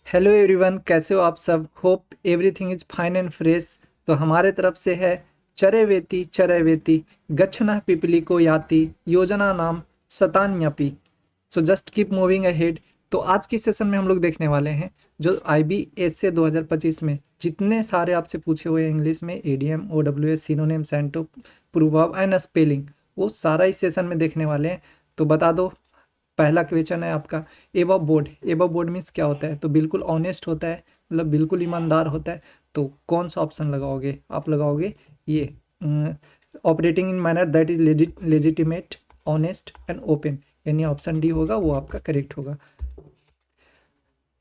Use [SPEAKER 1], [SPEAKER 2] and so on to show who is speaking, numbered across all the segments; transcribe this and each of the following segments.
[SPEAKER 1] Hello everyone, कैसे हो आप सब। Hope everything is fine and fresh. तो हमारे तरफ से है चरैवेति चरैवेति गच्छना पिपलिको याति योजना नाम शतान्यपि। So just keep moving ahead. तो आज की सेशन में हम लोग देखने वाले हैं जो IBS से 2025 में जितने सारे आपसे पूछे हुए इंग्लिश में एडीएम OWS सिनोनिम सेंटो प्रूवर्ब एंड स्पेलिंग, वो सारा इस सेशन में देखने वाले हैं। तो बता दो, पहला क्वेश्चन है आपका, above board. Above board means क्या होता है? तो बिल्कुल ऑनेस्ट होता है, मतलब बिल्कुल ईमानदार होता है। तो कौन सा ऑप्शन लगाओगे? आप लगाओगे ये, operating in manner that is legitimate, honest and open, यानी ऑप्शन डी होगा, वो आपका करेक्ट होगा।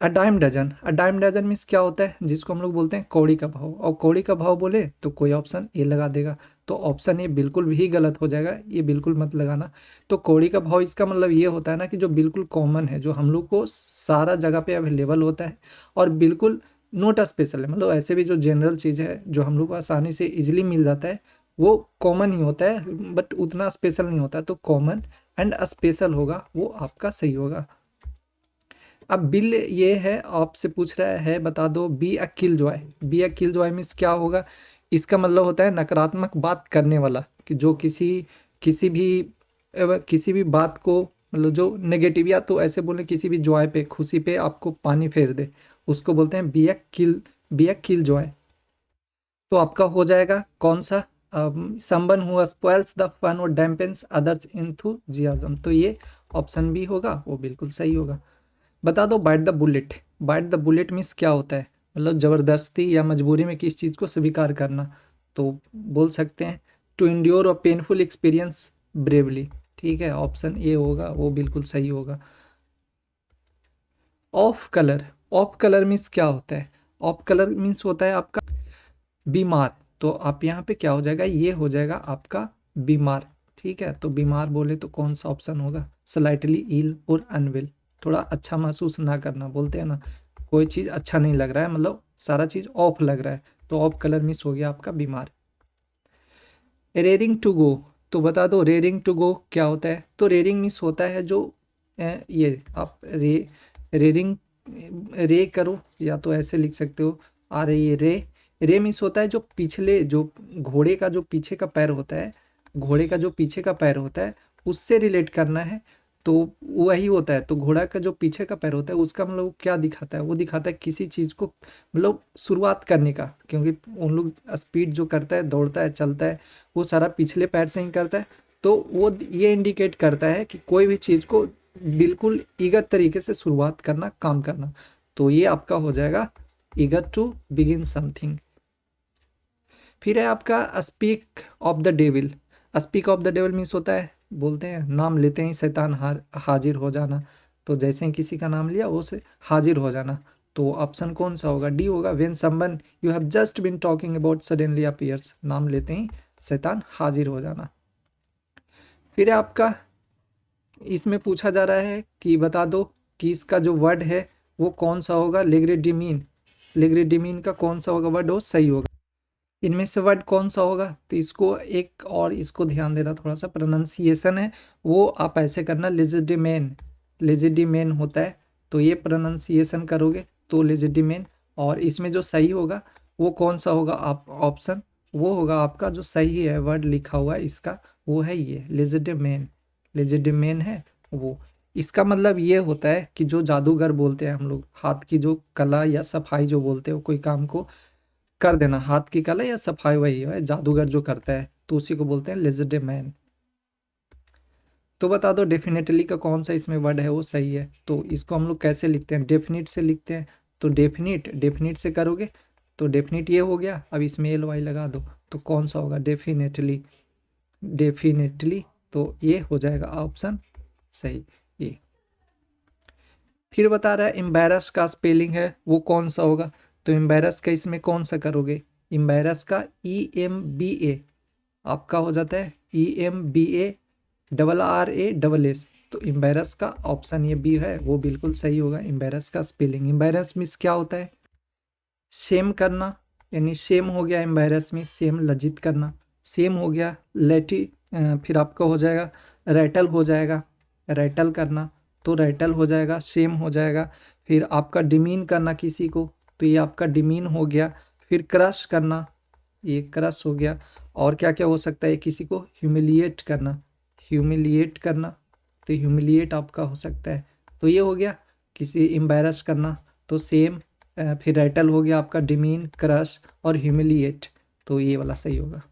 [SPEAKER 1] अ डाइम डजन मीन्स क्या होता है? जिसको हम लोग बोलते हैं कौड़ी का भाव, और कौड़ी का भाव बोले तो कोई ऑप्शन ए लगा देगा। तो ऑप्शन ए बिल्कुल भी गलत हो जाएगा, ये बिल्कुल मत लगाना। तो कौड़ी का भाव इसका मतलब ये होता है ना कि जो बिल्कुल कॉमन है, जो हम लोग को सारा जगह पे अवेलेबल होता है और बिल्कुल नोट स्पेशल है, मतलब ऐसे भी जो जनरल चीज़ है जो हम लोग को आसानी से इजिली मिल जाता है, वो कॉमन ही होता है बट उतना स्पेशल नहीं होता। तो कॉमन एंड स्पेशल होगा, वो आपका सही होगा। अब बिल ये है, आपसे पूछ रहा है बता दो, be a kill Joy. Be a kill Joy means क्या होगा? इसका मतलब होता है नकारात्मक बात करने वाला, कि जो किसी भी किसी भी बात को, मतलब जो नेगेटिव, या तो ऐसे बोले किसी भी जॉय पे, खुशी पे आपको पानी फेर दे, उसको बोलते हैं बी अ किल जॉय। तो आपका हो जाएगा कौन सा? Someone who spoils the fun और डैम्पेंस अदर्स इंथुजियाज्म। तो ये ऑप्शन बी होगा, वो बिल्कुल सही होगा। बता दो, bite the bullet. Bite the bullet means क्या होता है? मतलब ज़बरदस्ती या मजबूरी में किस चीज़ को स्वीकार करना। तो बोल सकते हैं to endure a painful experience bravely. ठीक है, ऑप्शन ए होगा, वो बिल्कुल सही होगा। Off colour. Off colour means क्या होता है? ऑफ कलर मीन्स होता है आपका बीमार। तो आप यहाँ पे क्या हो जाएगा? ये हो जाएगा आपका बीमार। ठीक है, तो बीमार बोले तो कौन सा ऑप्शन होगा? स्लाइटली इल और अनवेल, थोड़ा अच्छा महसूस ना करना, बोलते हैं ना, कोई चीज़ अच्छा नहीं लग रहा है, मतलब सारा चीज़ ऑफ लग रहा है। तो ऑफ कलर मिस हो गया आपका बीमार। Raring to go. तो बता दो, रेयरिंग टू गो क्या होता है? तो रेयरिंग मिस होता है जो ये आप रेयरिंग रे करो, या तो ऐसे लिख सकते हो, आ रही है रे। रे मिस होता है जो पिछले, जो घोड़े का जो पीछे का पैर होता है, घोड़े का जो पीछे का पैर होता है, उससे रिलेट करना है। तो वही होता है। तो घोड़ा का जो पीछे का पैर होता है, उसका मतलब वो क्या दिखाता है? वो दिखाता है किसी चीज़ को, मतलब शुरुआत करने का, क्योंकि उन लोग स्पीड जो करता है, दौड़ता है, चलता है, वो सारा पिछले पैर से ही करता है। तो वो ये इंडिकेट करता है कि कोई भी चीज़ को बिल्कुल ईगर तरीके से शुरुआत करना, काम करना। तो ये आपका हो जाएगा ईगर टू बिगिन समथिंग। फिर है आपका speak of the devil. Speak of the devil means होता है, बोलते हैं नाम लेते ही शैतान हाजिर हो जाना। तो जैसे ही किसी का नाम लिया, वो से हाजिर हो जाना। तो ऑप्शन कौन सा होगा? डी होगा, when someone you have just been talking about suddenly appears. नाम लेते ही शैतान हाजिर हो जाना। फिर है आपका, इसमें पूछा जा रहा है कि बता दो कि इसका जो वर्ड है वो कौन सा होगा? लेग्रेडिमीन। लेग्रेडिमीन का कौन सा होगा वर्ड? वो सही होगा। इनमें से वर्ड कौन सा होगा? तो इसको एक और इसको ध्यान देना, थोड़ा सा प्रोनाउंसिएशन है, वो आप ऐसे करना, लेजिटिमेन। लेजिटिमेन होता है, तो ये प्रोनाउंसिएशन करोगे तो लेजिटिमेन। और इसमें जो सही होगा वो कौन सा होगा? आप ऑप्शन, वो होगा आपका जो सही है, वर्ड लिखा हुआ है इसका, वो है ये लेजिटिमेन। लेजिटिमेन है वो। इसका मतलब ये होता है कि जो जादूगर बोलते हैं हम लोग, हाथ की जो कला या सफाई जो बोलते हो, कोई काम को कर देना, हाथ की कला या सफाई, वही है जादूगर जो करता है, तो उसी को बोलते हैं लेजेंड मैन। तो बता दो, डेफिनेटली का कौन सा इसमें वर्ड है वो सही है? तो इसको हम लोग कैसे लिखते हैं? डेफिनिट से लिखते हैं। तो डेफिनिट, डेफिनिट से करोगे तो डेफिनिट ये हो गया। अब इसमें एल वाई लगा दो, तो कौन सा होगा? डेफिनेटली। डेफिनेटली, तो ये हो जाएगा ऑप्शन सही, ये। फिर बता रहा है एम्बेरस का स्पेलिंग है वो कौन सा होगा? तो एम्बेरस का इसमें कौन सा करोगे? एम्बेरस का EMBA आपका हो जाता है, EMBARRASS। तो एम्बेरस का ऑप्शन ये बी है, वो बिल्कुल सही होगा। एम्बेरस का स्पेलिंग, एम्बेरस मीन्स क्या होता है? शेम करना, यानी शेम हो गया एम्बेरस मीन्स शेम, लज्जित करना। शेम हो गया लेटी, फिर आपका हो जाएगा रैटल, हो जाएगा रैटल करना, तो रैटल हो जाएगा, शेम हो जाएगा। फिर आपका डिमीन करना किसी को, तो ये आपका डिमीन हो गया। फिर क्रश करना, ये क्रश हो गया। और क्या क्या हो सकता है, किसी को ह्यूमिलिएट करना, ह्यूमिलिएट करना, तो ह्यूमिलिएट आपका हो सकता है। तो ये हो गया किसी एम्बैरस करना, तो सेम। फिर रैटल हो गया आपका, डिमीन, क्रश और ह्यूमिलिएट, तो ये वाला सही होगा।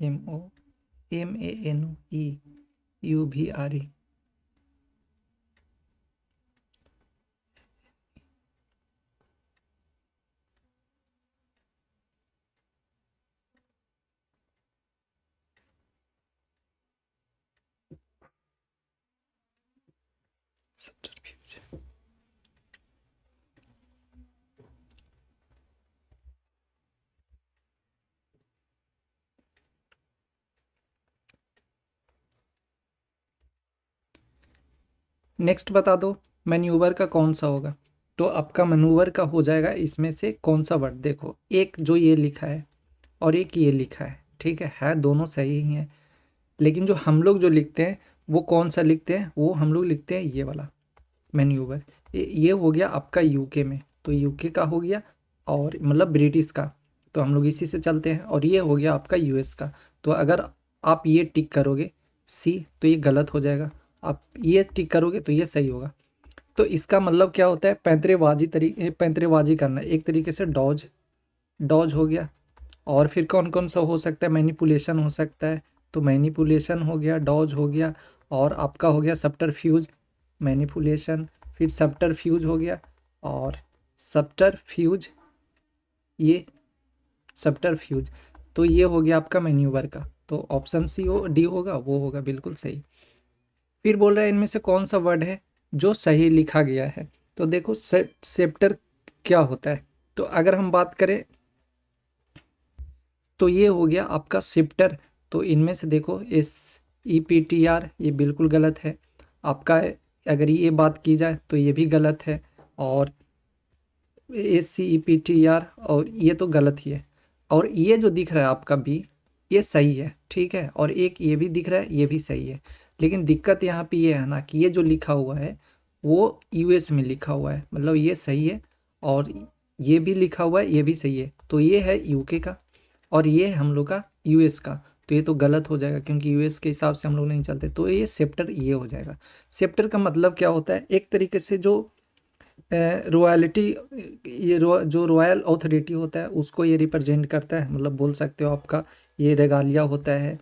[SPEAKER 1] MOMANOEUVRE। सब्टरफ्यूज। नेक्स्ट बता दो मैन्यूवर का कौन सा होगा। तो आपका मैन्यूवर का हो जाएगा इसमें से कौन सा वर्ड। देखो एक जो ये लिखा है और एक ये लिखा है, ठीक है दोनों सही ही हैं, लेकिन जो हम लोग जो लिखते हैं वो कौन सा लिखते हैं, वो हम लोग लिखते हैं ये वाला मैन्यूवर। ये हो गया आपका यूके में, तो यूके का हो गया, और मतलब ब्रिटिश का, तो हम लोग इसी से चलते हैं। और ये हो गया आपका यूएस का। तो अगर आप ये टिक करोगे सी तो ये गलत हो जाएगा, आप ये टिक करोगे तो ये सही होगा। तो इसका मतलब क्या होता है, पैंतरेबाजी करना, एक तरीके से डॉज, डॉज हो गया। और फिर कौन कौन सा हो सकता है, मैनिपुलेशन हो सकता है, तो मैनिपुलेशन हो गया, डॉज हो गया, और आपका हो गया सब्टरफ्यूज, मैनिपुलेशन, फिर सब्टरफ्यूज हो गया, और सब्टरफ्यूज, ये सब्टरफ्यूज। तो ये हो गया आपका मैन्यूवर का, तो ऑप्शन सी हो डी होगा, वो होगा बिल्कुल सही। फिर बोल रहा है इनमें से कौन सा वर्ड है जो सही लिखा गया है। तो देखो सेप्टर क्या होता है, तो अगर हम बात करें तो ये हो गया आपका शिफ्टर। तो इनमें से देखो SEPTR ये बिल्कुल गलत है आपका। अगर ये बात की जाए तो ये भी गलत है, और SCEPTR और ये तो गलत ही है। और ये जो दिख रहा है आपका बी, ये सही है, ठीक है। और एक ये भी दिख रहा है, ये भी सही है। लेकिन दिक्कत यहाँ पे ये है ना कि ये जो लिखा हुआ है वो US में लिखा हुआ है, मतलब ये सही है, और ये भी लिखा हुआ है, ये भी सही है। तो ये है UK का, और ये है हम लोग का US का। तो ये तो गलत हो जाएगा क्योंकि US के हिसाब से हम लोग नहीं चलते, तो ये सेप्टर ये हो जाएगा। सेप्टर का मतलब क्या होता है, एक तरीके से जो रॉयल्टी, ये जो रॉयल अथॉरिटी होता है उसको ये रिप्रेजेंट करता है, मतलब बोल सकते हो आपका ये रेगालिया होता है,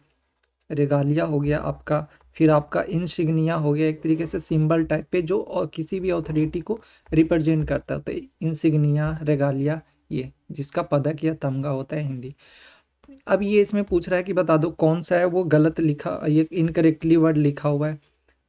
[SPEAKER 1] रेगालिया हो गया आपका। फिर आपका इंसिग्निया हो गया, एक तरीके से सिंबल टाइप पे जो किसी भी अथॉरिटी को रिप्रेजेंट करता है, तो इंसिग्निया, रेगालिया, ये जिसका पदक या तमगा होता है हिंदी। अब ये इसमें पूछ रहा है कि बता दो कौन सा है वो गलत लिखा, ये इनकरेक्टली वर्ड लिखा हुआ है।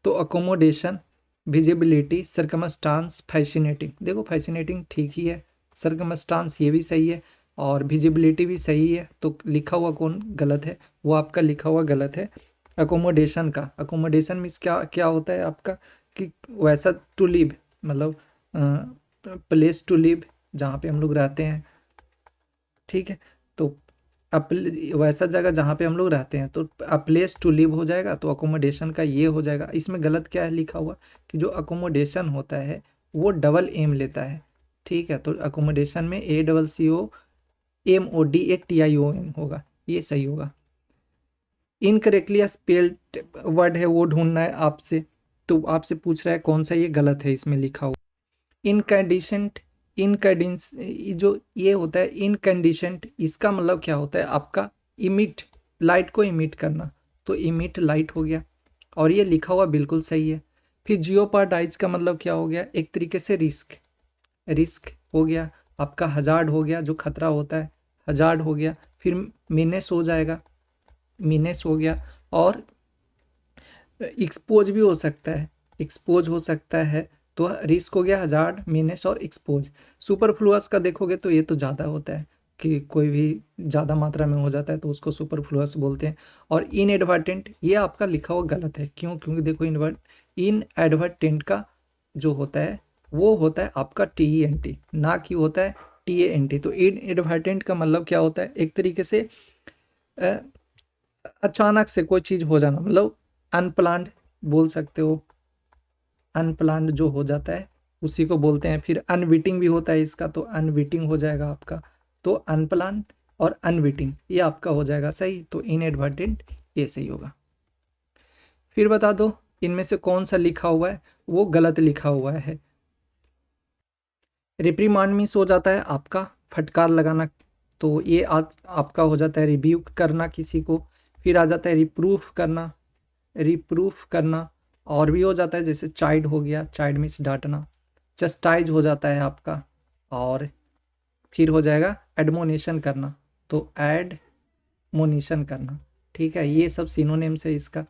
[SPEAKER 1] तो अकोमोडेशन, विजिबिलिटी, सर्कमस्टांस, फैसिनेटिंग। देखो फैसिनेटिंग ठीक ही है, सर्कमस्टांस ये भी सही है, और विजिबिलिटी भी सही है। तो लिखा हुआ कौन गलत है, वो आपका लिखा हुआ गलत है, अकोमोडेशन का। अकोमोडेशन मीन्स क्या क्या होता है आपका कि वैसा टू लिव, मतलब प्लेस टू लिव, जहाँ पे हम लोग रहते हैं, ठीक है। तो वैसा जगह जहाँ पे हम लोग रहते हैं, तो अ प्लेस टू लिव हो जाएगा, तो अकोमोडेशन का ये हो जाएगा। इसमें गलत क्या है लिखा हुआ कि जो अकोमोडेशन होता है वो डबल एम लेता है, ठीक है। तो अकोमोडेशन में ACCOMODATION होगा, ये सही होगा। इनकरेक्टली स्पेल्ड वर्ड है वो ढूंढना है आपसे, तो आपसे पूछ रहा है कौन सा ये गलत है इसमें लिखा हुआ। इनकंडीशनड, इनकंडीस जो ये होता है इनकंडीशनड, इसका मतलब क्या होता है आपका इमिट, लाइट को इमिट करना, तो इमिट लाइट हो गया, और ये लिखा हुआ बिल्कुल सही है। फिर जियोपार्डाइज का मतलब क्या हो गया, एक तरीके से रिस्क, रिस्क हो गया आपका। हजार्ड हो गया जो खतरा होता है, हजार्ड हो गया। फिर मीनेस हो जाएगा, मीनेस हो गया। और एक्सपोज भी हो सकता है, एक्सपोज हो सकता है। तो रिस्क हो गया, हजार्ड, मीनेस और एक्सपोज। सुपरफ्लुअस का देखोगे तो ये तो ज़्यादा होता है कि कोई भी ज़्यादा मात्रा में हो जाता है तो उसको सुपरफ्लुअस बोलते हैं। और इनएडवर्टेंट, ये आपका लिखा हुआ गलत है, क्यों? क्योंकि देखो इनएडवर्टेंट का जो होता है वो होता है आपका TENT, ना कि होता है TANT। तो इनएडवर्टेंट का मतलब क्या होता है, एक तरीके से अ, अचानक से कोई चीज़ हो जाना, मतलब अनप्लान्ड बोल सकते हो, अनप्लान्ड जो हो जाता है उसी को बोलते हैं। फिर अनविटिंग भी होता है इसका, तो अनविटिंग हो जाएगा आपका। तो अनप्लान्ड और अनविटिंग ये आपका हो जाएगा सही, तो इनएडवर्टेंट ये सही होगा। फिर बता दो इनमें से कौन सा लिखा हुआ है वो गलत लिखा हुआ है। रिप्रीमांड मीन्स हो जाता है आपका फटकार लगाना, तो ये आज आपका हो जाता है रिब्यूक करना किसी को। फिर आ जाता है रिप्रूफ करना, रिप्रूफ करना। और भी हो जाता है जैसे चाइल्ड हो गया, चाइल्ड मीन्स डांटना। चस्टाइज हो जाता है आपका। और फिर हो जाएगा एडमोनेशन करना, तो एडमोनिशन करना, ठीक है। ये सब सिनोनिम्स है इसका।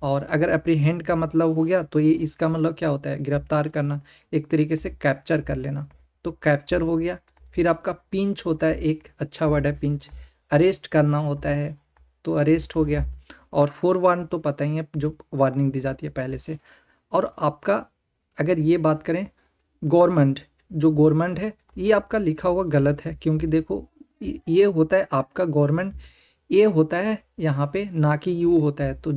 [SPEAKER 1] और अगर अप्रीहेंड का मतलब हो गया तो ये इसका मतलब क्या होता है, गिरफ्तार करना, एक तरीके से कैप्चर कर लेना, तो कैप्चर हो गया। फिर आपका पिंच होता है, एक अच्छा वर्ड है पिंच, अरेस्ट करना होता है, तो अरेस्ट हो गया। और फोर वार्न तो पता ही है, जो वार्निंग दी जाती है पहले से। और आपका अगर ये बात करें गवर्नमेंट, जो गवर्नमेंट है ये आपका लिखा हुआ गलत है, क्योंकि देखो ये होता है आपका गवर्नमेंट, ये होता है यहाँ पे ना कि यू होता है, तो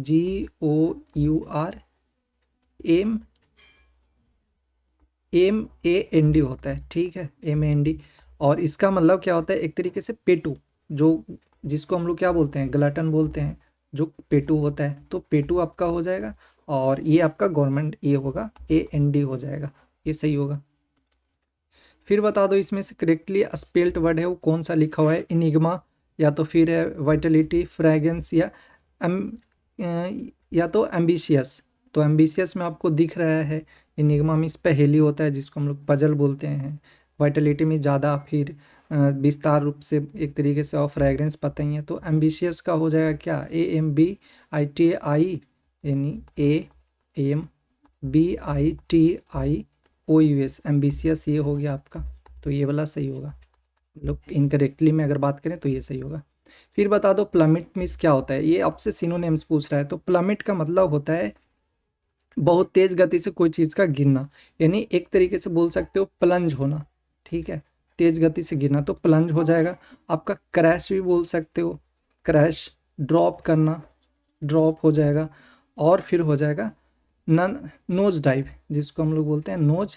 [SPEAKER 1] GOURMAND होता है, ठीक है, MAND। और इसका मतलब क्या होता है, एक तरीके से पेटू, जो जिसको हम लोग क्या बोलते हैं, ग्लटन बोलते हैं, जो पेटू होता है, तो पेटू आपका हो जाएगा। और ये आपका गवर्नमेंट ये होगा, AND हो जाएगा, ये सही होगा। फिर बता दो इसमें से करेक्टली स्पेल्ड वर्ड है वो कौन सा लिखा हुआ है, इनिग्मा, या तो फिर है वाइटलिटी, फ्रेगेंस, या एम या तो एम्बिशियस। तो एम्बिशियस में आपको दिख रहा है, इनिग्मा मीन्स पहेली होता है जिसको हम लोग पजल बोलते हैं। वाइटलिटी में ज़्यादा, फिर विस्तार रूप से एक तरीके से, और फ्रेगरेंस पता ही है। तो एम्बिशियस का हो जाएगा क्या, AMBITI, यानी AMBITIOUS, एम्बिशियस ये हो गया आपका, तो ये वाला सही होगा। लोग इनकरेक्टली में अगर बात करें तो ये सही होगा। फिर बता दो प्लमिट मीन्स क्या होता है, ये आपसे सिनोनिम्स पूछ रहा है। तो प्लमिट का मतलब होता है बहुत तेज गति से कोई चीज़ का गिरना, यानी एक तरीके से बोल सकते हो प्लंज होना, ठीक है, तेज गति से गिरना, तो प्लंज हो जाएगा आपका। क्रैश भी बोल सकते हो, क्रैश, ड्रॉप करना, ड्रॉप हो जाएगा। और फिर हो जाएगा नोज डाइव, जिसको हम लोग बोलते हैं नोज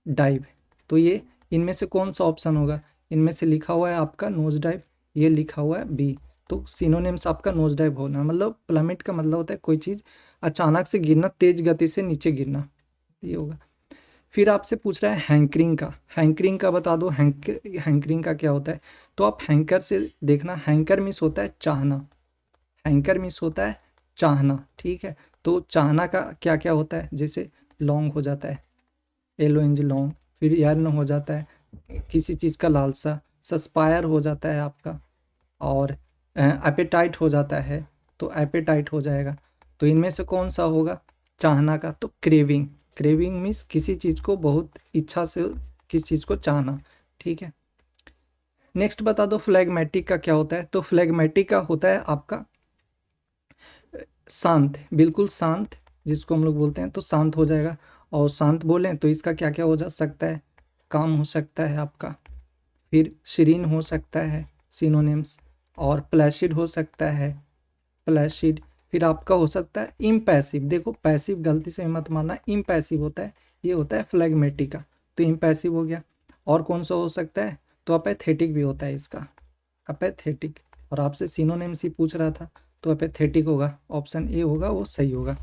[SPEAKER 1] डाइव। तो ये इनमें से कौन सा ऑप्शन होगा, इनमें से लिखा हुआ है आपका नोज डाइव, ये लिखा हुआ है बी। तो सिनोनिम्स आपका नोज डाइव होना, मतलब प्लमिट का मतलब होता है कोई चीज़ अचानक से गिरना, तेज गति से नीचे गिरना, ये होगा। फिर आपसे पूछ रहा है हैंकरिंग का, हैंकरिंग का बता दो, हैंकरिंग का क्या होता है। तो आप हैंकर से देखना, हैंकर मीन्स होता है चाहना, हैंकर मीन्स होता है चाहना, ठीक है। तो चाहना का क्या क्या होता है, जैसे लॉन्ग हो जाता है, LONG लॉन्ग। फिर यर्न हो जाता है किसी चीज़ का लालसा, सस्पायर हो जाता है आपका। और एपेटाइट हो जाता है, तो एपेटाइट हो जाएगा। तो इनमें से कौन सा होगा चाहना का, तो क्रेविंग, क्रेविंग मीन्स किसी चीज़ को बहुत इच्छा से किसी चीज़ को चाहना, ठीक है। नेक्स्ट बता दो फ्लैगमेटिक का क्या होता है। तो फ्लैगमेटिक का होता है आपका शांत, बिल्कुल शांत जिसको हम लोग बोलते हैं, तो शांत हो जाएगा। और शांत बोलें तो इसका क्या क्या हो जा सकता है, काम हो सकता है आपका। फिर शीरीन हो सकता है, सिनोनिम्स। और प्लेसिड हो सकता है, प्लेसिड। फिर आपका हो सकता है इम्पैसिव। देखो पैसिव गलती से मत मानना, इम्पैसिव होता है, ये होता है फ्लैग्मेटिका, तो इम्पैसिव हो गया। और कौन सा हो सकता है, तो अपेथेटिक भी होता है इसका, अपेथेटिक। और आपसे सिनोनिम्स ही पूछ रहा था, तो अपेथेटिक होगा, ऑप्शन ए होगा वो सही होगा।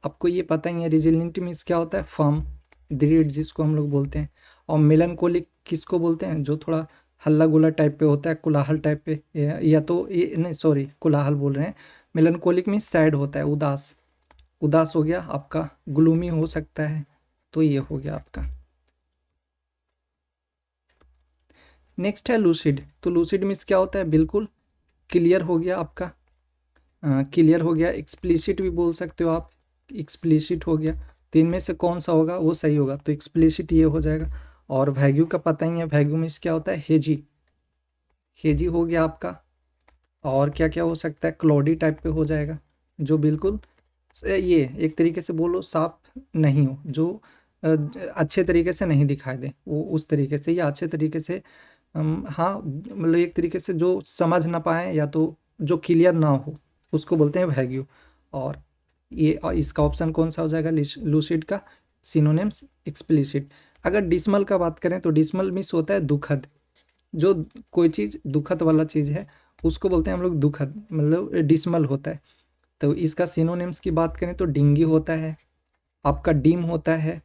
[SPEAKER 1] आपको ये पता ही है रिजिलियंट मीन्स क्या होता है, फर्म, दृढ़ जिसको हम लोग बोलते हैं। और मेलनकोलिक किसको बोलते हैं, जो थोड़ा हल्ला गुल्ला टाइप पे होता है, कोलाहल टाइप पे, या तो ये नहीं, सॉरी कोलाहल बोल रहे हैं। मेलनकोलिक मीन्स सैड होता है, उदास, उदास हो गया आपका। ग्लूमी हो सकता है, तो ये हो गया आपका। नेक्स्ट है लूसिड। तो लूसिड मीन्स क्या होता है, बिल्कुल क्लियर हो गया आपका, क्लियर हो गया। एक्सप्लिसिट भी बोल सकते हो आप, एक्सप्लिसिट हो गया। तो इनमें से कौन सा होगा वो सही होगा, तो एक्सप्लिसिट ये हो जाएगा। और वैग्यू का पता ही है, वैग्यू मीन्स क्या होता है, हेजी, हेजी हो गया आपका। और क्या क्या हो सकता है, क्लॉडी टाइप पे हो जाएगा, जो बिल्कुल ये एक तरीके से बोलो साफ नहीं हो, जो अच्छे तरीके से नहीं दिखाई दे, वो उस तरीके से, या अच्छे तरीके से हाँ मतलब एक तरीके से जो समझ ना पाए, या तो जो क्लियर ना हो, उसको बोलते हैं वैग्यू। और ये इसका ऑप्शन कौन सा हो जाएगा, लूसिड का सिनोनिम्स एक्सप्लिसिट। अगर डिसमल का बात करें तो डिसमल मीन्स होता है दुखद, जो कोई चीज़ दुखद वाला चीज़ है उसको बोलते हैं हम लोग दुखद, मतलब डिसमल होता है। तो इसका सिनोनिम्स की बात करें तो डिंगी होता है आपका, डीम होता है।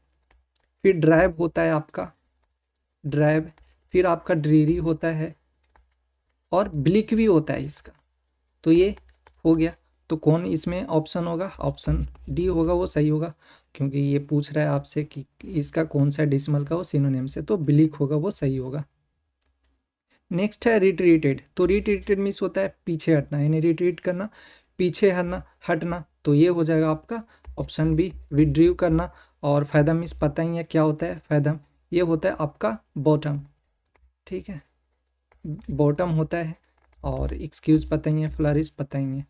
[SPEAKER 1] फिर ड्राइव होता है आपका, ड्राइव। फिर आपका ड्रीरी होता है, और ब्लिक भी होता है इसका। तो ये हो गया। तो कौन इसमें ऑप्शन होगा, ऑप्शन डी होगा वो सही होगा, क्योंकि ये पूछ रहा है आपसे कि इसका कौन सा डिसमल का वो सिनोनिम से, तो ब्लिक होगा वो सही होगा। नेक्स्ट है रिट्रीटेड। तो रिट्रीटेड मीन्स होता है पीछे हटना, यानी रिट्रीट करना, पीछे हटना, हटना। तो ये हो जाएगा आपका ऑप्शन बी, विड्रीव करना। और फैदम मीन्स पता ही है क्या होता है, फैदम ये होता है आपका बॉटम, ठीक है, बॉटम होता है। और एक्सक्यूज पता ही है, फ्लरिश पता ही है।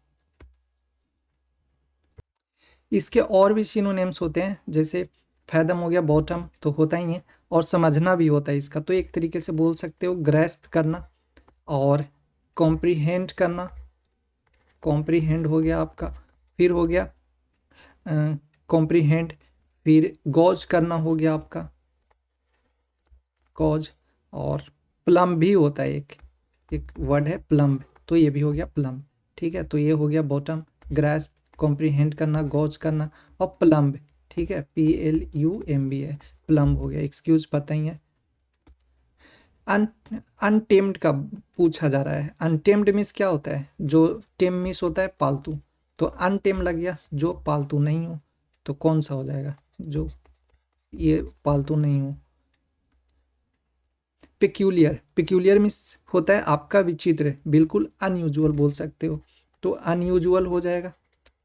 [SPEAKER 1] इसके और भी सिनोनिम्स होते हैं, जैसे फैदम हो गया, बॉटम तो होता ही है, और समझना भी होता है इसका। तो एक तरीके से बोल सकते हो ग्रैस्प करना, और कॉम्प्रीहेंड करना, कॉम्प्रीहेंड हो गया आपका। फिर हो गया कॉम्प्रीहेंड। फिर गॉज करना हो गया आपका, गॉज। और प्लम भी होता है, एक एक वर्ड है प्लम, तो ये भी हो गया प्लम, ठीक है। तो ये हो गया बॉटम, ग्रास्प, कॉम्प्रीहेंड करना, गॉज करना, और प्लम्ब, ठीक है, PLUMB है, प्लम्ब हो गया। एक्सक्यूज पता ही है। अन अनटेम्ड का पूछा जा रहा है। अनटेम्ड मीन्स क्या होता है, जो टेम मीन्स होता है पालतू, तो अनटेम लग गया, जो पालतू नहीं हो। तो कौन सा हो जाएगा, जो ये पालतू नहीं हो। पिक्यूलियर, पिक्यूलियर मीन्स होता है आपका विचित्र, बिल्कुल अनयूजुअल बोल सकते हो, तो अनयूजुअल हो जाएगा।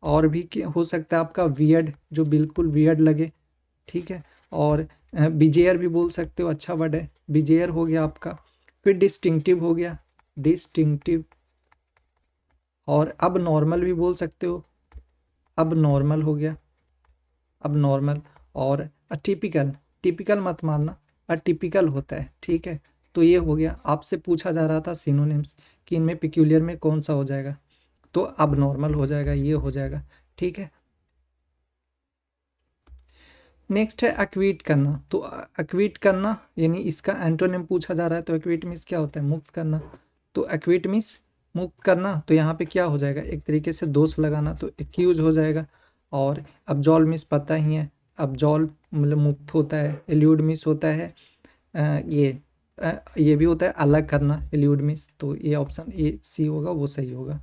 [SPEAKER 1] और भी हो सकता है आपका वियर्ड, जो बिल्कुल वियर्ड लगे, ठीक है। और बिजेयर भी बोल सकते हो, अच्छा वर्ड है, बिजेयर हो गया आपका। फिर डिस्टिंक्टिव हो गया, डिस्टिंक्टिव। और अब नॉर्मल भी बोल सकते हो, अब नॉर्मल हो गया, अब नॉर्मल। और अटिपिकल, टिपिकल मत मानना, अटिपिकल होता है, ठीक है। तो ये हो गया। आपसे पूछा जा रहा था सिनोनिम्स कि इनमें पिक्यूलियर में कौन सा हो जाएगा, तो अब नॉर्मल हो जाएगा, ये हो जाएगा, ठीक है। नेक्स्ट है एक्वीट करना। तो एक्वीट करना यानी इसका एंटोनिम पूछा जा रहा है, तो एक्वीट मीन्स क्या होता है, मुक्त करना। तो एक्वीट मीन्स मुक्त करना, तो यहाँ पे क्या हो जाएगा, एक तरीके से दोष लगाना, तो एक्यूज हो जाएगा। और अब्जॉल्व मीन्स पता ही है, अब्जॉल्व मतलब मुक्त होता है। एल्यूड मीन्स होता है ये भी होता है अलग करना, एल्यूड मीन्स। तो ये ऑप्शन ए सी होगा वो सही होगा।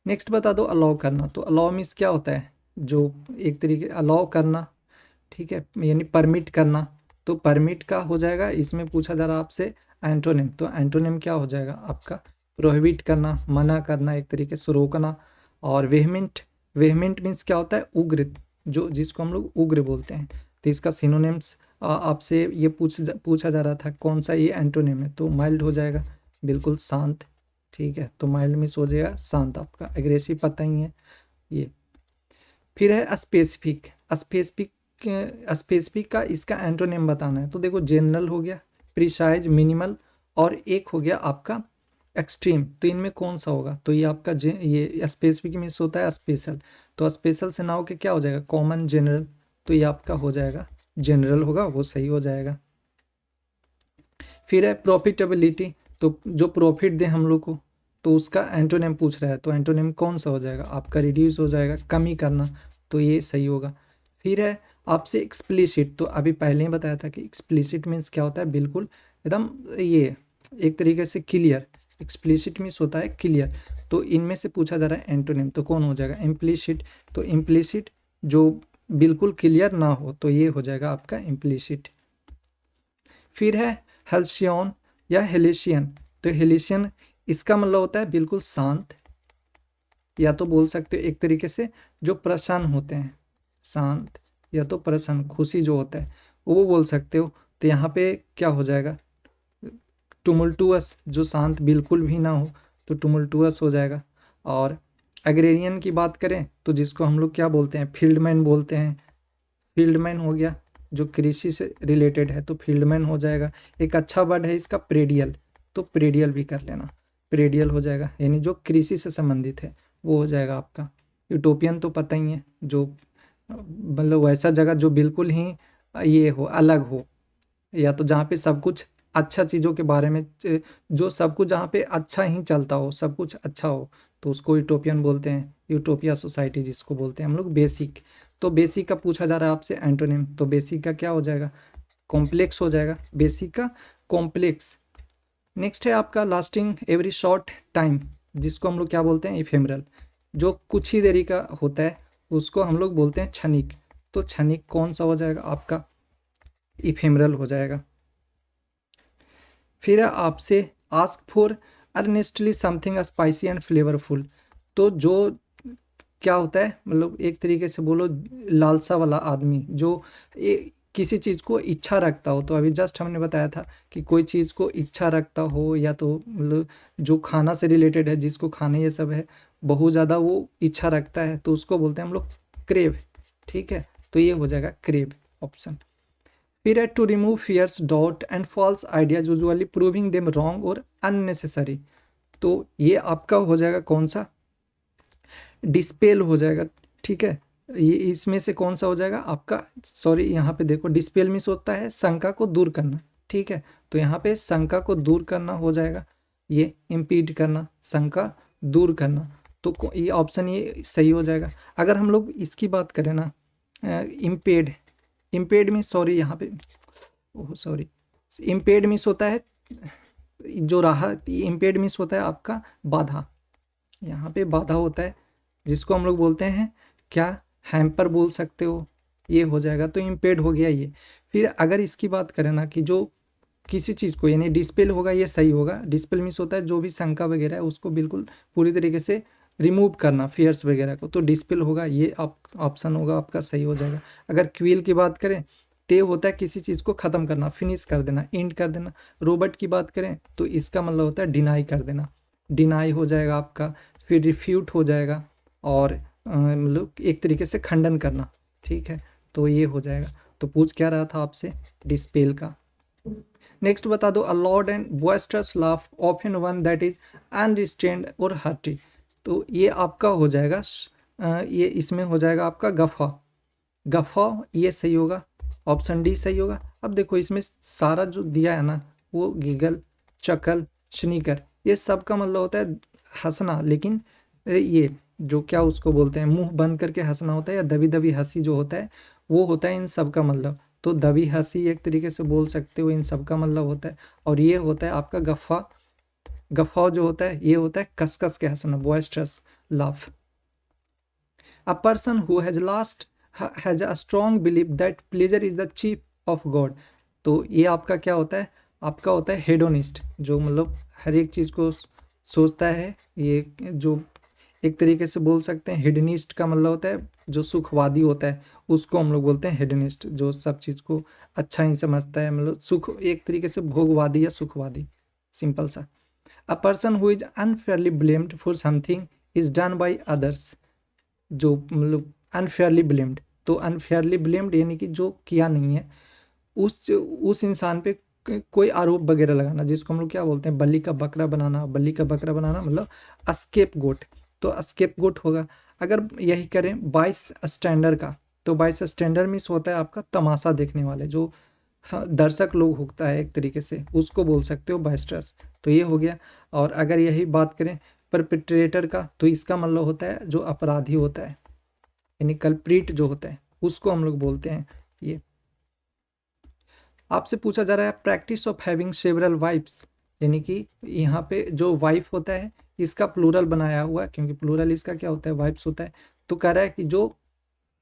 [SPEAKER 1] नेक्स्ट बता दो अलाउ करना। तो अलाउ मीन्स क्या होता है, जो एक तरीके अलाउ करना, ठीक है, यानी परमिट करना। तो परमिट का हो जाएगा, इसमें पूछा जा रहा है आपसे एंटोनिम, तो एंटोनिम क्या हो जाएगा आपका, प्रोहिबिट करना, मना करना, एक तरीके से रोकना। और वेहमेंट, वेहमेंट मीन्स क्या होता है, उग्र, जो जिसको हम लोग उग्र बोलते हैं। तो इसका सिनोनिम्स आपसे ये पूछा जा रहा था कौन सा ये एंटोनिम है, तो माइल्ड हो जाएगा, बिल्कुल शांत, ठीक है, तो माइल्ड मीन्स हो जाएगा शांत आपका, एग्रेसिव पता ही है ये। फिर है स्पेसिफिक। स्पेसिफिक स्पेसिफिक का इसका एंटोनिम बताना है, तो देखो जनरल हो गया, प्रिसाइज, मिनिमल, और एक हो गया आपका एक्सट्रीम। तो इनमें कौन सा होगा, तो ये आपका ये स्पेसिफिक मीन्स होता है स्पेशल, तो स्पेशल से ना होकर क्या हो जाएगा, कॉमन, जनरल, तो ये आपका हो जाएगा जनरल होगा, वो सही हो जाएगा। फिर है प्रॉफिटेबिलिटी, तो जो प्रॉफिट दे हम लोग को, तो उसका एंटोनिम पूछ रहा है, तो एंटोनिम कौन सा हो जाएगा आपका, रिड्यूस हो जाएगा, कमी करना, तो ये सही होगा। फिर है आपसे एक्सप्लिसिट, तो अभी पहले ही बताया था कि एक्सप्लिसिट मीन्स क्या होता है, बिल्कुल एकदम ये एक तरीके से क्लियर, एक्सप्लिसिट मीन्स होता है क्लियर, तो इनमें से पूछा जा रहा है एंटोनिम, तो कौन हो जाएगा, इम्प्लिसिट, तो इम्प्लिसिट जो बिल्कुल क्लियर ना हो, तो ये हो जाएगा आपका इम्प्लिसिट। फिर है हेल्सियन या हेलिशियन, तो हेलिशियन इसका मतलब होता है बिल्कुल शांत, या तो बोल सकते हो एक तरीके से जो प्रसन्न होते हैं, शांत या तो प्रसन्न, खुशी जो होता है वो बोल सकते हो। तो यहाँ पे क्या हो जाएगा, टुमुल्टुअस, जो शांत बिल्कुल भी ना हो, तो टुमुल्टुअस हो जाएगा। और एग्रेरियन की बात करें तो जिसको हम लोग क्या बोलते हैं, फील्डमैन बोलते हैं, फील्डमैन हो गया, जो कृषि से रिलेटेड है, तो फील्डमैन हो जाएगा। एक अच्छा वर्ड है इसका प्रेडियल, तो प्रेडियल भी कर लेना, प्रेडियल हो जाएगा, यानी जो कृषि से संबंधित है वो हो जाएगा आपका। यूटोपियन तो पता ही है, जो मतलब वैसा जगह जो बिल्कुल ही ये हो, अलग हो, या तो जहाँ पे सब कुछ अच्छा चीज़ों के बारे में जो सब कुछ जहाँ पे अच्छा ही चलता हो, सब कुछ अच्छा हो, तो उसको यूटोपियन बोलते हैं। यूटोपिया सोसाइटी जिसको बोलते हैं हम लोग। बेसिक, तो बेसिक का पूछा जा रहा है आपसे एंटोनिम, तो बेसिक का क्या हो जाएगा, कॉम्प्लेक्स हो जाएगा, बेसिक का कॉम्प्लेक्स। नेक्स्ट है आपका लास्टिंग एवरी शॉर्ट टाइम, जिसको हम लोग क्या बोलते हैं, इफेमरल, जो कुछ ही देरी का होता है उसको हम लोग बोलते हैं क्षणिक, तो क्षणिक कौन सा हो जाएगा आपका, इफेमरल हो जाएगा। फिर है आपसे ask for earnestly something spicy and flavourful, तो जो क्या होता है, मतलब एक तरीके से बोलो लालसा वाला आदमी, जो किसी चीज़ को इच्छा रखता हो, तो अभी जस्ट हमने बताया था कि कोई चीज़ को इच्छा रखता हो, या तो मतलब जो खाना से रिलेटेड है, जिसको खाने ये सब है बहुत ज़्यादा वो इच्छा रखता है, तो उसको बोलते हैं हम लोग क्रेव, ठीक है, तो ये हो जाएगा क्रेव ऑप्शन। फिर है to remove fears, doubt and false ideas usually proving them wrong और अननेसेसरी, तो ये आपका हो जाएगा कौन सा, डिस्पेल हो जाएगा, ठीक है। ये इसमें से कौन सा हो जाएगा आपका, सॉरी यहाँ पे देखो डिस्पेल मीन्स होता है शंका को दूर करना, ठीक है, तो यहाँ पे शंका को दूर करना हो जाएगा, ये इम्पीड करना, शंका दूर करना, तो ये ऑप्शन ये सही हो जाएगा। अगर हम लोग इसकी बात करें ना, इम्पेड, इम्पेड मीन्स सॉरी यहाँ पे, ओह सॉरी, इम्पेड मीन्स होता है जो राह, इम्पेड मीन्स होता है आपका बाधा, यहाँ पे बाधा होता है, जिसको हम लोग बोलते हैं क्या, हैम्पर बोल सकते हो, ये हो जाएगा, तो इम्पेड हो गया ये। फिर अगर इसकी बात करें ना कि जो किसी चीज़ को, यानी डिस्पेल होगा, ये सही होगा, डिस्पेल मीन्स होता है जो भी शंका वगैरह है उसको बिल्कुल पूरी तरीके से रिमूव करना, फियर्स वगैरह को, तो डिस्पेल होगा, ये ऑप्शन होगा आपका सही हो जाएगा। अगर क्विल की बात करें तो ये होता है किसी चीज़ को ख़त्म करना, फिनिश कर देना, एंड कर देना। रोबोट की बात करें तो इसका मतलब होता है डिनाई कर देना, डिनाई हो जाएगा आपका। फिर रिफ्यूट हो जाएगा, और मतलब एक तरीके से खंडन करना, ठीक है, तो ये हो जाएगा। तो पूछ क्या रहा था आपसे, डिस्पेल का। नेक्स्ट बता दो, a loud and boisterous laugh often one that is unrestrained और हर्टी, तो ये आपका हो जाएगा ये इसमें हो जाएगा आपका गफ़ा, गफ़ा ये सही होगा, ऑप्शन डी सही होगा। अब देखो इसमें सारा जो दिया है ना, वो गीगल, चकल, स्नीकर, ये सब का मतलब होता है हंसना, लेकिन ये जो क्या उसको बोलते हैं, मुंह बंद करके हंसना होता है, या दबी दबी हंसी जो होता है वो होता है इन सब का मतलब, तो दबी हंसी एक तरीके से बोल सकते हो, इन सब का मतलब होता है। और ये होता है आपका गफ़ा, गफ़ा जो होता है ये होता है कस के हंसना, बॉयस्टरस laugh. A person who has lost has a strong belief that pleasure is the chief of God, तो ये आपका क्या होता है, आपका होता है हेडोनिस्ट, जो मतलब हर एक चीज़ को सोचता है, ये जो एक तरीके से बोल सकते हैं हेडनिस्ट का मतलब होता है जो सुखवादी होता है, उसको हम लोग बोलते हैं हेडनिस्ट, जो सब चीज़ को अच्छा ही समझता है, मतलब सुख, एक तरीके से भोगवादी या सुखवादी, सिंपल सा। A person who is unfairly blamed for something is done by others, जो मतलब अनफेयरली ब्लेम्ड, तो अनफेयरली ब्लेम्ड यानी कि जो किया नहीं है उस इंसान पे कोई आरोप वगैरह लगाना, जिसको हम लोग क्या बोलते हैं, बलि का बकरा बनाना। बलि का बकरा बनाना मतलब स्केप गोट, तो स्केप गोट होगा। अगर यही करें बाइस स्टैंडर्ड का, तो बाइस स्टैंडर्ड मीन्स होता है आपका तमाशा देखने वाले, जो हाँ, दर्शक लोग होता है एक तरीके से, उसको बोल सकते हो बाइस्टर्स। तो ये हो गया। और अगर यही बात करें परपिट्रेटर का, तो इसका मतलब होता है जो अपराधी होता है, यानी कल्प्रीट जो होता है उसको हम लोग बोलते हैं ये। आपसे पूछा जा रहा है practice of having several wifes, यानी कि यहाँ पे जो वाइफ होता है इसका प्लूरल बनाया हुआ है, क्योंकि प्लूरल इसका क्या होता है, वाइफ्स होता है। तो कह रहा है कि जो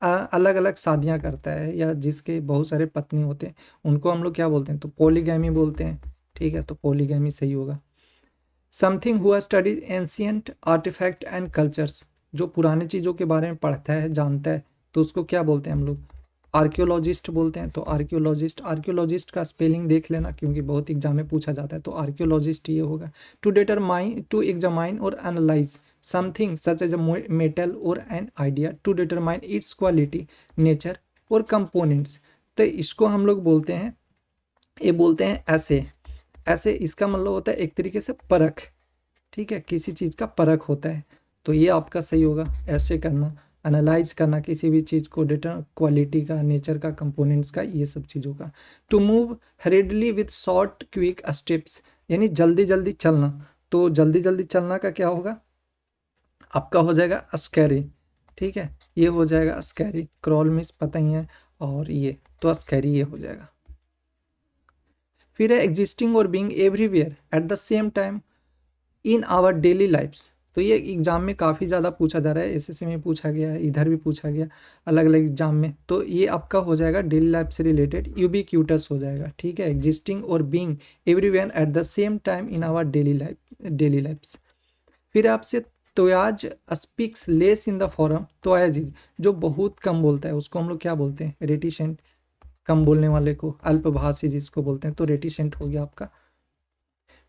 [SPEAKER 1] अलग अलग शादियां करता है या जिसके बहुत सारे पत्नी होते हैं उनको हम लोग क्या बोलते हैं, तो पॉलीगैमी बोलते हैं। ठीक है, तो पॉलीगैमी सही होगा। समथिंग हुआ studies ancient artefact and cultures, जो पुरानी चीज़ों के बारे में पढ़ता है जानता है, तो उसको क्या बोलते हैं हम लोग, आर्कियोलॉजिस्ट बोलते हैं। तो आर्कियोलॉजिस्ट, आर्कियोलॉजिस्ट का स्पेलिंग देख लेना क्योंकि बहुत एग्जाम में पूछा जाता है, तो आर्कियोलॉजिस्ट ये होगा। टू डिटरमाइन, टू एग्जामाइन और analyse something such as a metal और an idea to determine its quality, nature और कंपोनेंट्स, तो इसको हम लोग बोलते हैं, ये बोलते हैं ऐसे। ऐसे इसका मतलब होता है एक तरीके से परख। ठीक है, किसी चीज़ का परख होता है, तो ये आपका सही होगा। ऐसे करना, एनालाइज करना किसी भी चीज़ को, डेटा क्वालिटी का, नेचर का, कंपोनेंट्स का, ये सब चीज़ों का। To move hurriedly with short quick steps, यानी जल्दी जल्दी चलना। तो जल्दी जल्दी चलना का क्या होगा, आपका हो जाएगा स्कैरी। ठीक है, ये हो जाएगा स्कैरी। क्रॉल मिस पता ही है, और ये तो स्कैरी ये हो जाएगा। फिर है एग्जिस्टिंग और being everywhere at the same time in our daily lifes, तो ये एग्जाम में काफ़ी ज़्यादा पूछा जा रहा है, एसएससी में पूछा गया है, इधर भी पूछा गया अलग अलग एग्जाम में। तो ये आपका हो जाएगा डेली लाइफ से रिलेटेड, यूबिक्यूटस हो जाएगा। ठीक है, एग्जिस्टिंग और being everywhere at the same time in our daily lifes. फिर आपसे तोयाज speaks less in the forum, तोयाज जो बहुत कम बोलता है उसको हम लोग क्या बोलते हैं, रेटिसेंट। कम बोलने वाले को अल्पभाषी जिसको बोलते हैं, तो रेटिसेंट हो गया आपका।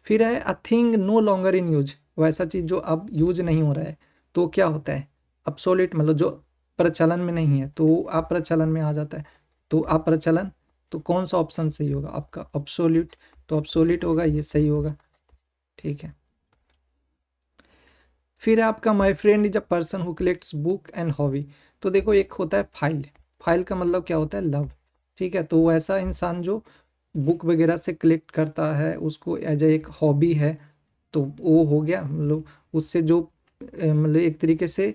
[SPEAKER 1] फिर है a thing no longer in use, वैसा चीज़ जो अब यूज नहीं हो रहा है, तो क्या होता है, अब्सोल्यूट, मतलब जो प्रचलन में नहीं है तो अप्रचलन में आ जाता है। तो अप्रचलन, तो कौन सा ऑप्शन सही होगा आपका, अब्सोल्यूट, तो अब्सोल्यूट होगा, ये सही होगा। ठीक है, फिर है आपका my friend is a person who collects book and hobby, तो देखो एक होता है फाइल, फाइल का मतलब क्या होता है, लव। ठीक है, तो वैसा इंसान जो बुक वगैरह से कलेक्ट करता है उसको एज ए एक हॉबी है, तो वो हो गया, मतलब उससे जो मतलब एक तरीके से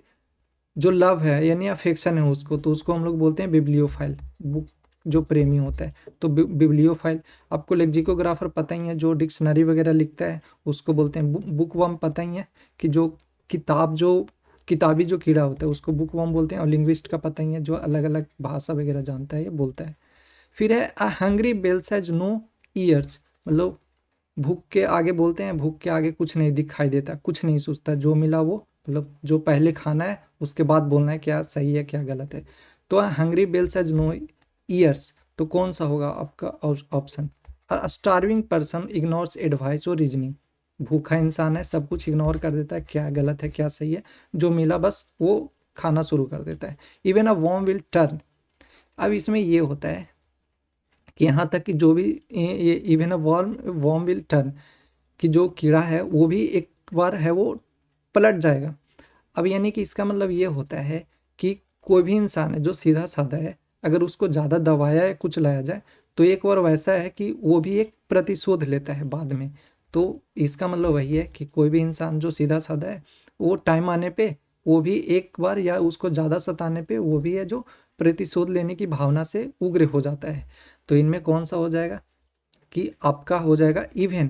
[SPEAKER 1] जो लव है यानी अफेक्शन है उसको, तो उसको हम लोग बोलते हैं बिब्लियोफाइल, बुक जो प्रेमी होता है, तो बिब्लियोफाइल। आपको लेक्सिकोग्राफर पता ही है, जो डिक्शनरी वगैरह लिखता है उसको बोलते हैं बुक वर्म, पता ही है कि जो किताबी जो कीड़ा होता है उसको बुक वर्म बोलते हैं। और लिंग्विस्ट का पता ही है, जो अलग अलग भाषा वगैरह जानता है ये बोलता है। फिर है a hungry bells has no ears, मतलब भूख के आगे बोलते हैं, भूख के आगे कुछ नहीं दिखाई देता, कुछ नहीं सोचता, जो मिला वो, मतलब जो पहले खाना है उसके बाद बोलना है क्या सही है क्या गलत है। तो hungry bells has no ears, तो कौन सा होगा आपका option, starving person ignores advice और रीजनिंग, भूखा इंसान है, सब कुछ इग्नोर कर देता है, क्या गलत है क्या सही है, जो मिला बस वो खाना शुरू कर देता है। Even a worm will turn, अब इसमें ये होता है कि यहाँ तक कि जो भी ये even a worm will turn, कि जो कीड़ा है वो भी एक बार है वो पलट जाएगा। अब यानी कि इसका मतलब ये होता है कि कोई भी इंसान है जो सीधा साधा है, अगर उसको ज़्यादा दबाया या कुछ लाया जाए तो एक बार वैसा है कि वो भी एक प्रतिशोध लेता है बाद में। तो इसका मतलब वही है कि कोई भी इंसान जो सीधा साधा है वो टाइम आने पे वो भी एक बार या उसको ज़्यादा सताने पे वो भी है जो प्रतिशोध लेने की भावना से उग्र हो जाता है। तो इनमें कौन सा हो जाएगा कि आपका हो जाएगा even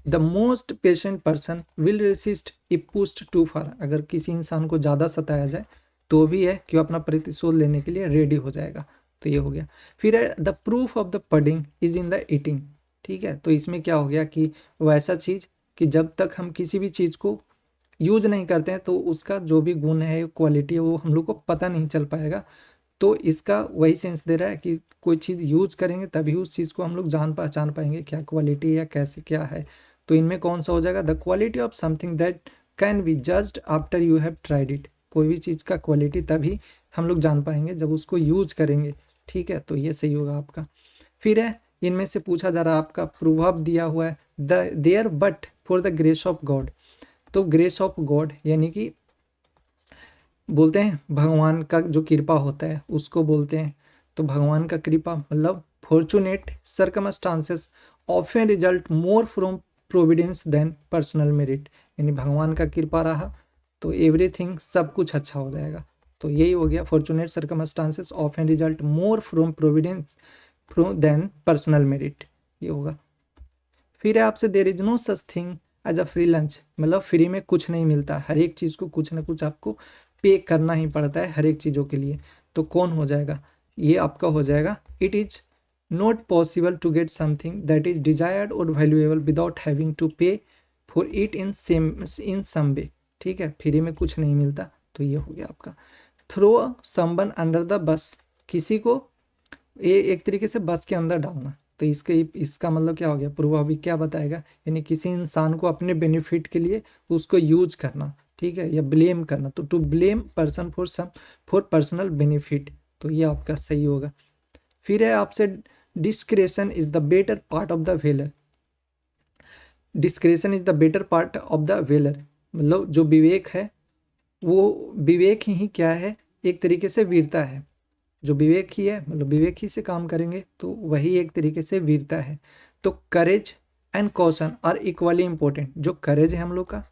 [SPEAKER 1] the most patient person will resist if pushed too far, अगर किसी इंसान को ज़्यादा सताया जाए तो भी है कि वो अपना प्रतिशोध लेने के लिए रेडी हो जाएगा। तो ये हो गया। फिर है the proof of the pudding is in the eating. ठीक है, तो इसमें क्या हो गया कि वैसा चीज़ कि जब तक हम किसी भी चीज़ को यूज नहीं करते हैं तो उसका जो भी गुण है क्वालिटी है वो हम लोग को पता नहीं चल पाएगा। तो इसका वही सेंस दे रहा है कि कोई चीज़ यूज करेंगे तभी उस चीज़ को हम लोग जान पहचान पाएंगे क्या क्वालिटी है कैसे क्या है। तो इनमें कौन सा हो जाएगा, the quality of something that can be judged after you have tried it. कोई भी चीज़ का क्वालिटी तभी हम लोग जान पाएंगे जब उसको यूज करेंगे, ठीक है, तो ये सही होगा आपका। फिर है इनमें से पूछा जा रहा है आपका प्रभाव दिया हुआ है the there but for the grace of God. तो ग्रेस ऑफ गॉड यानी कि बोलते हैं भगवान का जो कृपा होता है उसको बोलते हैं। तो भगवान का कृपा मतलब fortunate circumstances often result more from providence than personal merit. यानी भगवान का कृपा रहा तो एवरीथिंग सब कुछ अच्छा हो जाएगा। तो यही हो गया, fortunate circumstances often result more from providence than personal merit, ये होगा। फिर है आपसे there is no such thing as a free lunch, मतलब फ्री में कुछ नहीं मिलता, हर एक चीज़ को कुछ ना कुछ आपको पे करना ही पड़ता है हर एक चीज़ों के लिए। तो कौन हो जाएगा, ये आपका हो जाएगा it is not possible to get something that is desired और valuable without having to pay for it in some way. ठीक है, फ्री में कुछ नहीं मिलता, तो ये हो गया आपका। Throw someone under the bus, किसी को ये एक तरीके से बस के अंदर डालना। तो इसका मतलब क्या हो गया, पूर्व अभी क्या बताएगा, यानी किसी इंसान को अपने बेनिफिट के लिए उसको यूज करना, ठीक है, या ब्लेम करना। तो to blame person for personal benefit, तो ये आपका सही होगा। फिर है आपसे discretion is the better part of the valour. Discretion is the better part of the valour, मतलब जो विवेक है वो विवेक ही क्या है, एक तरीके से वीरता है। जो विवेक ही है मतलब विवेक ही से काम करेंगे तो वही एक तरीके से वीरता है। तो courage and caution are equally important. जो करेज है हम लोग का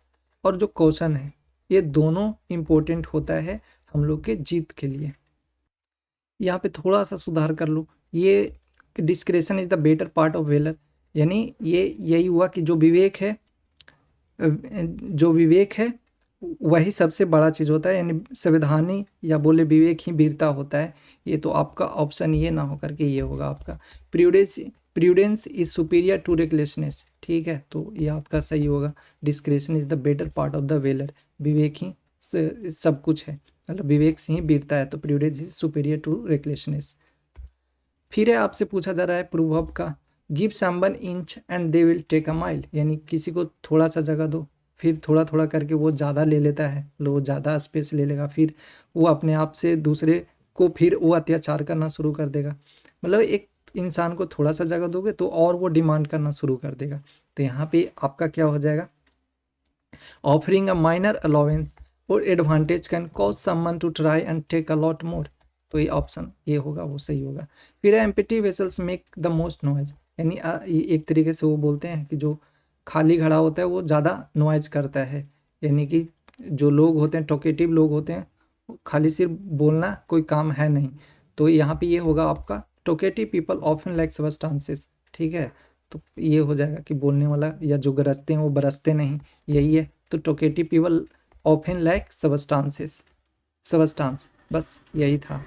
[SPEAKER 1] और जो कौशन है ये दोनों इम्पोर्टेंट होता है हम लोग के जीत के लिए। यहाँ पे थोड़ा सा सुधार कर लो, ये discretion is the better part of velar, यानी ये यही हुआ कि जो विवेक है वही सबसे बड़ा चीज़ होता है, यानी संवैधानी या बोले विवेक ही वीरता होता है। ये तो आपका ऑप्शन ये ना हो करके ये होगा आपका prudence is superior to recklessness. ठीक है, तो ये आपका सही होगा। Discretion is the better part of the valour, विवेक ही सब कुछ है, मतलब विवेक से ही वीरता है, तो prudence is superior to recklessness. फिर है आपसे पूछा जा रहा है प्रूव का give someone inch and they will take a mile, यानी किसी को थोड़ा सा जगह दो फिर थोड़ा थोड़ा करके वो ज़्यादा ले लेता है, वो ज़्यादा स्पेस ले लेगा, फिर वो अपने आप से दूसरे को फिर वो अत्याचार करना शुरू कर देगा। मतलब एक इंसान को थोड़ा सा जगह दोगे तो और वो डिमांड करना शुरू कर देगा। तो यहाँ पे आपका क्या हो जाएगा, ऑफरिंग अ माइनर अलाउंस और advantage can cause someone to try and take a lot more. तो ये ऑप्शन ये होगा वो सही होगा। फिर empty vessels make the most noise, यानी एक तरीके से वो बोलते हैं कि जो खाली घड़ा होता है वो ज़्यादा नॉइज करता है, यानी कि जो लोग होते हैं टॉकेटिव लोग होते हैं, खाली सिर्फ बोलना कोई काम है नहीं। तो यहाँ पे ये होगा आपका talkative people often like substances. ठीक है, तो ये हो जाएगा कि बोलने वाला या जो गरजते हैं वो बरसते नहीं, यही है। तो talkative people often like substances, बस यही था।